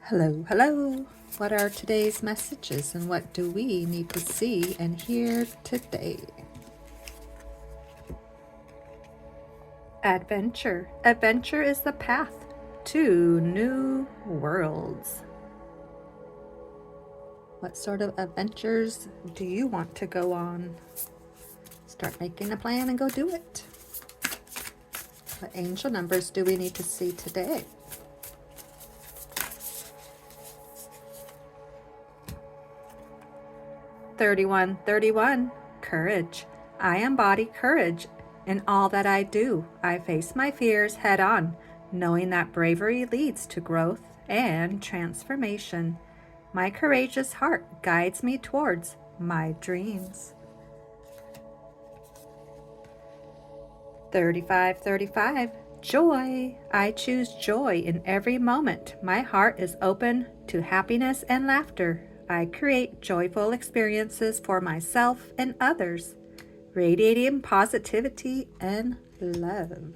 Hello, hello. What are today's messages and what do we need to see and hear today? Adventure. Adventure is the path to new worlds. What sort of adventures do you want to go on? Start making a plan and go do it. What angel numbers do we need to see today? (3131) Courage. I embody courage in all that I do. I face my fears head on, knowing that bravery leads to growth and transformation. My courageous heart guides me towards my dreams. 3535 Joy. I choose joy in every moment. My heart is open to happiness and laughter. I create joyful experiences for myself and others, radiating positivity and love.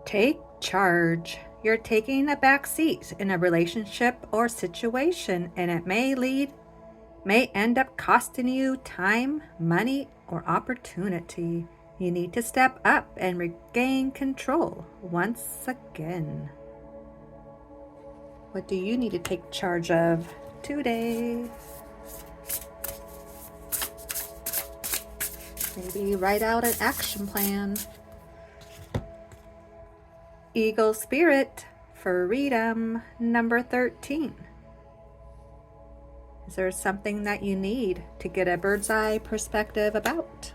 Take charge. You're taking a back seat in a relationship or situation, and it may end up costing you time, money, or opportunity. You need to step up and regain control once again. What do you need to take charge of today? Maybe write out an action plan. Eagle Spirit, freedom, number 13. Is there something that you need to get a bird's eye perspective about?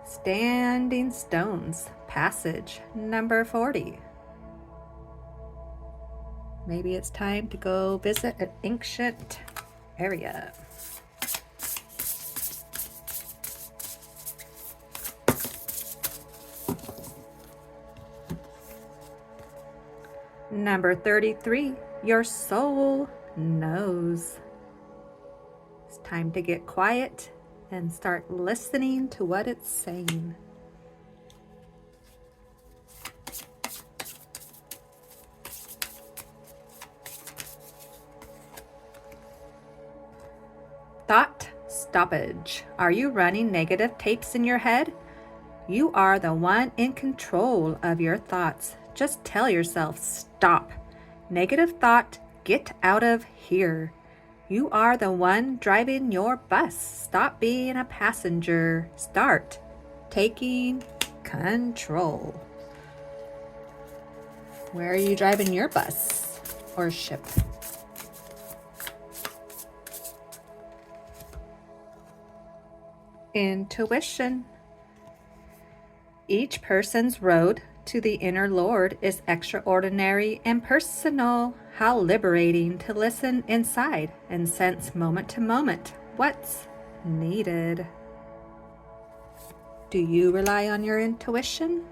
Standing Stones, passage, number 40. Maybe it's time to go visit an ancient area. Number 33, your soul knows. It's time to get quiet and start listening to what it's saying. Thought stoppage. Are you running negative tapes in your head? You are the one in control of your thoughts. Just tell yourself, stop. Negative thought, get out of here. You are the one driving your bus. Stop being a passenger. Start taking control. Where are you driving your bus or ship? Intuition. Each person's road to the inner Lord is extraordinary and personal. How liberating to listen inside and sense moment to moment what's needed. Do you rely on your intuition?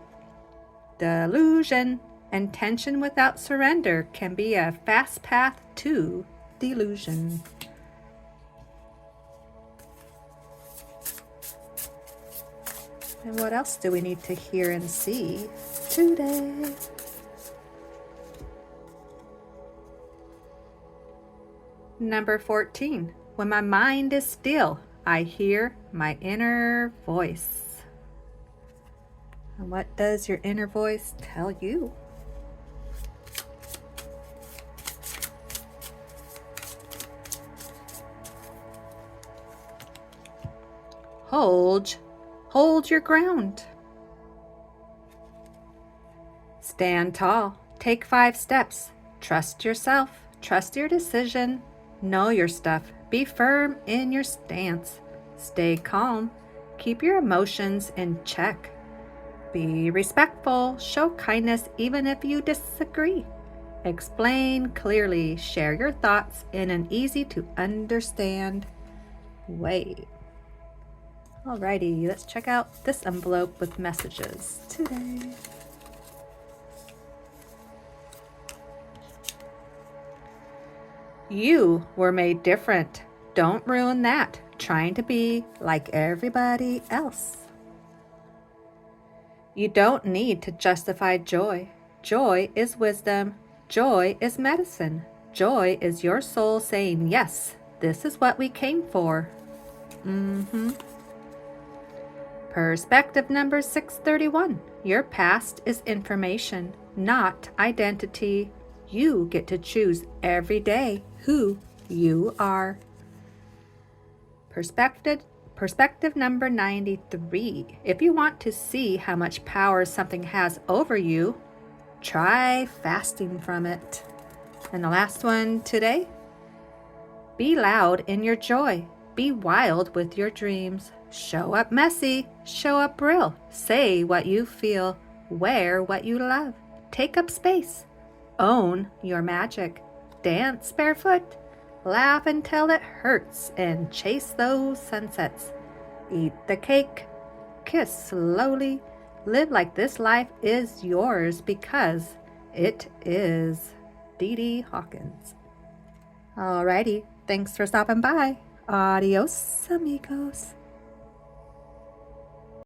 Delusion. Intention without surrender can be a fast path to delusion. And what else do we need to hear and see today? Number 14. When my mind is still, I hear my inner voice. And what does your inner voice tell you? Hold your ground. Stand tall. Take 5 steps. Trust yourself. Trust your decision. Know your stuff. Be firm in your stance. Stay calm. Keep your emotions in check. Be respectful. Show kindness even if you disagree. Explain clearly. Share your thoughts in an easy to understand way. Alrighty, let's check out this envelope with messages today. You were made different. Don't ruin that, trying to be like everybody else. You don't need to justify joy. Joy is wisdom. Joy is medicine. Joy is your soul saying, yes, this is what we came for. Perspective number 631. Your past is information, not identity. You get to choose every day who you are. Perspective number 93. If you want to see how much power something has over you, try fasting from it. And the last one today, be loud in your joy. Be wild with your dreams. Show up messy. Show up real. Say what you feel. Wear what you love. Take up space. Own your magic. Dance barefoot. Laugh until it hurts and chase those sunsets. Eat the cake. Kiss slowly. Live like this life is yours because it is. Dee Dee Hawkins. Alrighty, thanks for stopping by. Adios, amigos.